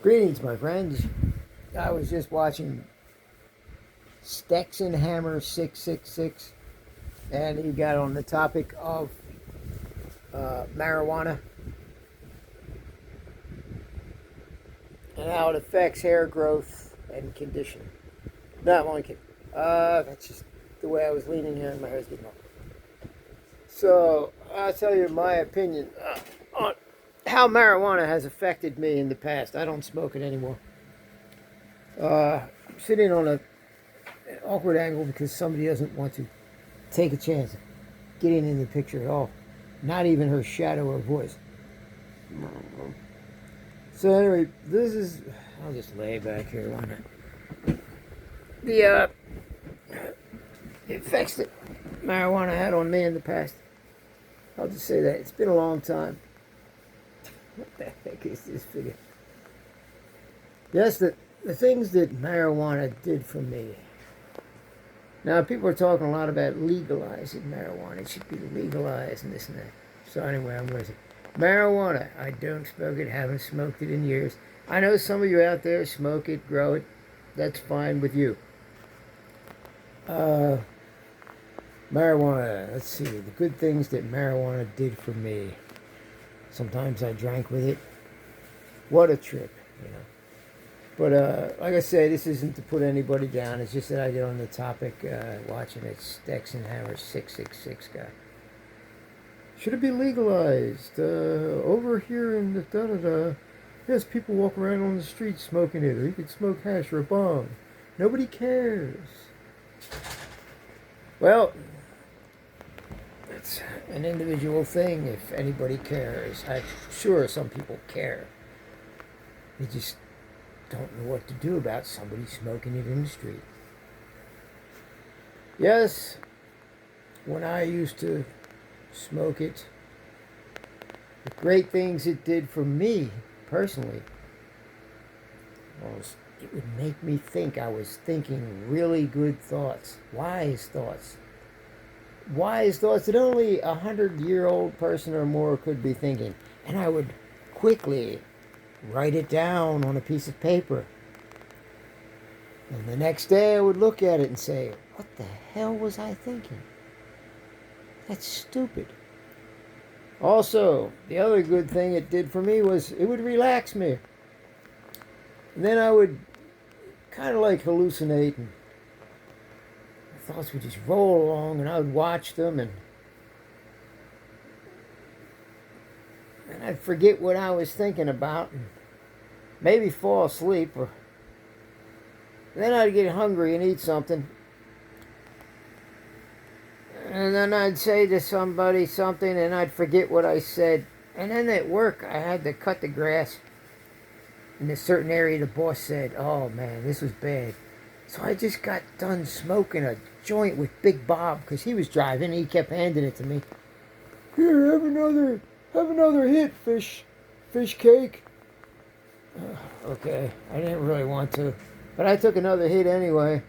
Greetings, my friends. I was just watching Stexon Hammer 666, and he got on the topic of marijuana and how it affects hair growth and condition. Not one kid. That's just the way I was leaning here, and my hair's getting long. So I'll tell you my opinion on how marijuana has affected me in the past. I don't smoke it anymore. I'm sitting on an awkward angle because somebody doesn't want to take a chance of getting in the picture at all. Not even her shadow or voice. So anyway, this is... I'll just lay back here. Why not? The effects that marijuana had on me in the past. I'll just say that. It's been a long time. What the heck is this video? Yes, the things that marijuana did for me. Now, people are talking a lot about legalizing marijuana. It should be legalized and this and that. So anyway, I'm going to say, marijuana, I don't smoke it, haven't smoked it in years. I know some of you out there smoke it, grow it. That's fine with you. Marijuana, let's see, the good things that marijuana did for me. Sometimes I drank with it. What a trip, you know. But like I say, this isn't to put anybody down. It's just that I get on the topic watching it. Stexon Hammer 666 guy. Should it be legalized? Over here in the da-da-da, yes, people walk around on the street smoking it. Or you could smoke hash or a bong. Nobody cares. Well, it's an individual thing if anybody cares. I'm sure some people care. They just don't know what to do about somebody smoking it in the street. Yes, when I used to smoke it, the great things it did for me personally was it would make me think I was thinking really good thoughts, wise thoughts that only 100-year-old person or more could be thinking, and I would quickly write it down on a piece of paper. And the next day I would look at it and say, what the hell was I thinking? That's stupid. Also, the other good thing it did for me was it would relax me. And then I would kind of like hallucinate, and my thoughts would just roll along, and I would watch them, and I'd forget what I was thinking about, and maybe fall asleep, or then I'd get hungry and eat something, and then I'd say to somebody something, and I'd forget what I said. And then at work, I had to cut the grass in a certain area. The boss said, oh man, this was bad. So I just got done smoking a joint with Big Bob, because he was driving, and he kept handing it to me. Here, have another hit, fish cake. Okay, I didn't really want to, but I took another hit anyway.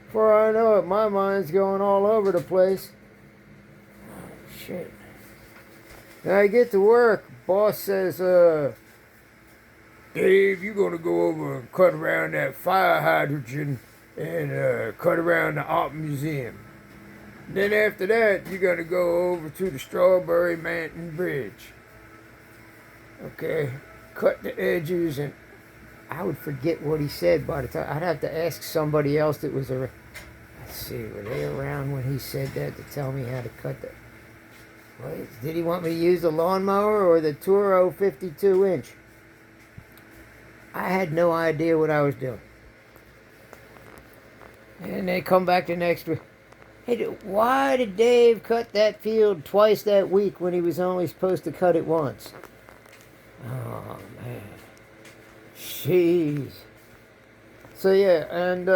Before I know it, my mind's going all over the place. Oh, shit. Then I get to work. Boss says, Dave, you gonna go over and cut around that fire hydrant and cut around the art museum. Then after that, you're gonna go over to the Strawberry Mountain Bridge. Okay, cut the edges, and I would forget what he said by the time. I'd have to ask somebody else that was around. Let's see, were they around when he said that to tell me how to cut the... Did he want me to use the lawnmower or the Toro 52-inch? I had no idea what I was doing. And they come back the next week. Hey, why did Dave cut that field twice that week when he was only supposed to cut it once? Oh, man. Jeez. So, yeah, and,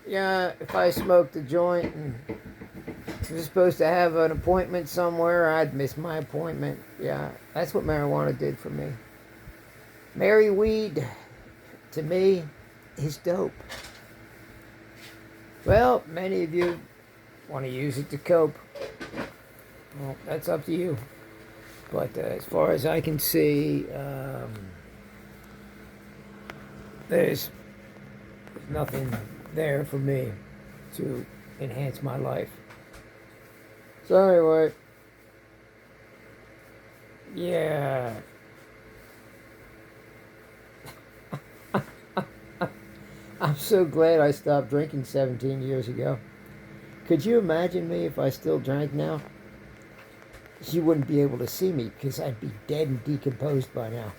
if I smoked a joint and was supposed to have an appointment somewhere, I'd miss my appointment. Yeah, that's what marijuana did for me. Mary weed, to me, is dope. Well, many of you want to use it to cope. Well, that's up to you. But as far as I can see, there's nothing there for me to enhance my life. So anyway, yeah. I'm so glad I stopped drinking 17 years ago. Could you imagine me if I still drank now? You wouldn't be able to see me because I'd be dead and decomposed by now.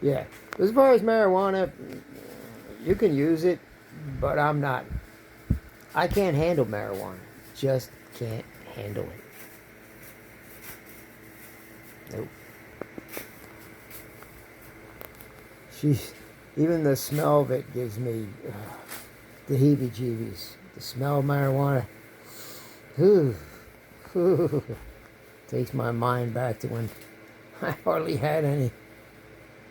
Yeah. As far as marijuana, you can use it, but I'm not. I can't handle marijuana. Just can't handle it. Nope. She's, even the smell of it gives me the heebie-jeebies. The smell of marijuana. Whew. Whew. Takes my mind back to when I hardly had any.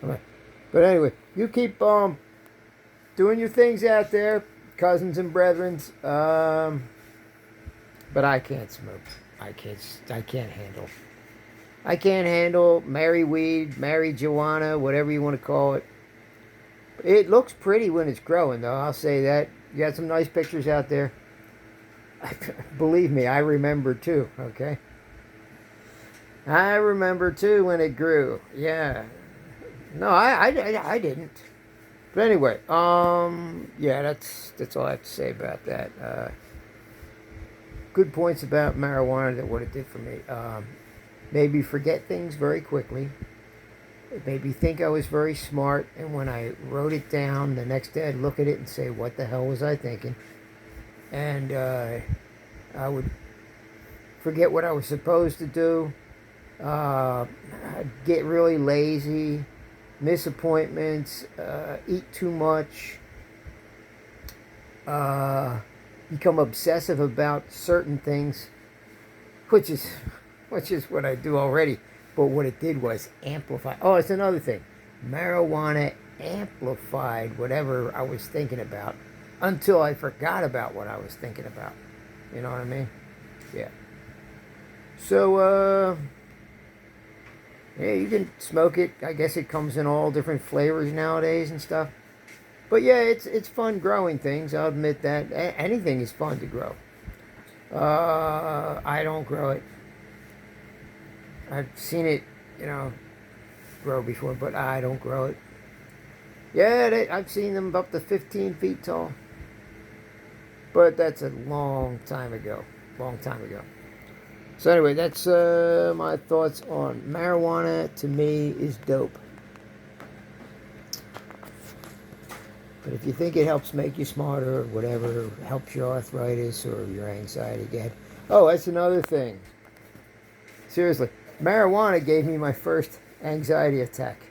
But anyway, you keep doing your things out there, cousins and brethrens. But I can't smoke. I can't handle. I can't handle Mary weed, Mary Joanna, whatever you want to call it. It looks pretty when it's growing, though. I'll say that. You got some nice pictures out there. Believe me, I remember too. Okay. I remember too when it grew. Yeah. No, I didn't. But anyway, yeah, that's all I have to say about that. Good points about marijuana, that what it did for me. Made me forget things very quickly. It made me think I was very smart, and when I wrote it down, the next day I'd look at it and say, what the hell was I thinking? And I would forget what I was supposed to do. I'd get really lazy, miss appointments, eat too much, become obsessive about certain things, which is what I do already. But what it did was amplify. Oh, it's another thing. Marijuana amplified whatever I was thinking about until I forgot about what I was thinking about. You know what I mean? Yeah. So, yeah, you can smoke it. I guess it comes in all different flavors nowadays and stuff. But yeah, it's fun growing things. I'll admit that. Anything is fun to grow. I don't grow it. I've seen it, grow before, but I don't grow it. Yeah, I've seen them up to 15 feet tall. But that's a long time ago. Long time ago. So anyway, that's my thoughts on marijuana. To me, is dope. But if you think it helps make you smarter or whatever, helps your arthritis or your anxiety, get. Oh, that's another thing. Seriously, marijuana gave me my first anxiety attack.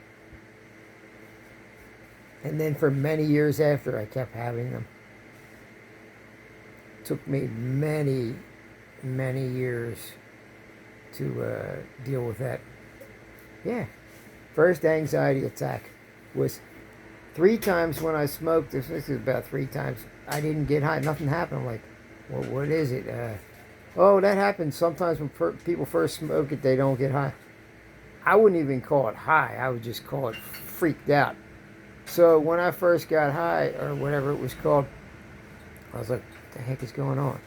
And then for many years after, I kept having them. It took me many, many years to deal with that. Yeah. First anxiety attack was 3 times when I smoked. This is about 3 times. I didn't get high. Nothing happened. I'm like, well, what is it? Oh, that happens sometimes when people first smoke it, they don't get high. I wouldn't even call it high. I would just call it freaked out. So when I first got high, or whatever it was called, I was like, what the heck is going on?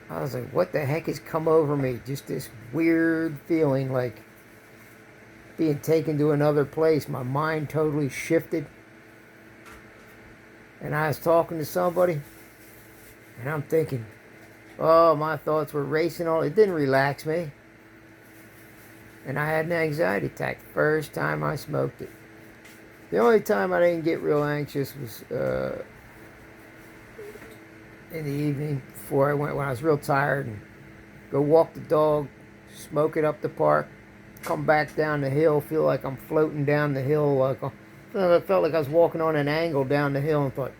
I was like, what the heck has come over me? Just this weird feeling like being taken to another place. My mind totally shifted. And I was talking to somebody, and I'm thinking, oh, my thoughts were racing all. It didn't relax me. And I had an anxiety attack the first time I smoked it. The only time I didn't get real anxious was in the evening before I went, when I was real tired, and go walk the dog, smoke it up the park, come back down the hill, feel like I'm floating down the hill. I felt like I was walking on an angle down the hill, and thought,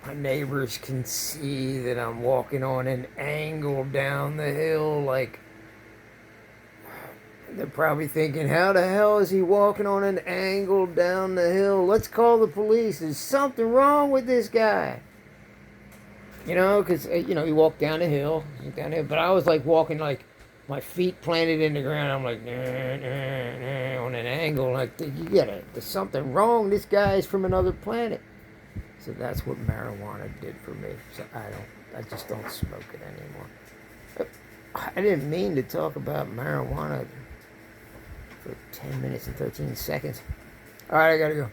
my neighbors can see that I'm walking on an angle down the hill. Like, they're probably thinking, how the hell is he walking on an angle down the hill? Let's call the police. There's something wrong with this guy. Because, you walk down the hill, but I was like walking like my feet planted in the ground. I'm like, on an angle. Like, there's something wrong. This guy's from another planet. So that's what marijuana did for me. So I just don't smoke it anymore. I didn't mean to talk about marijuana for 10 minutes and 13 seconds. All right, I gotta go.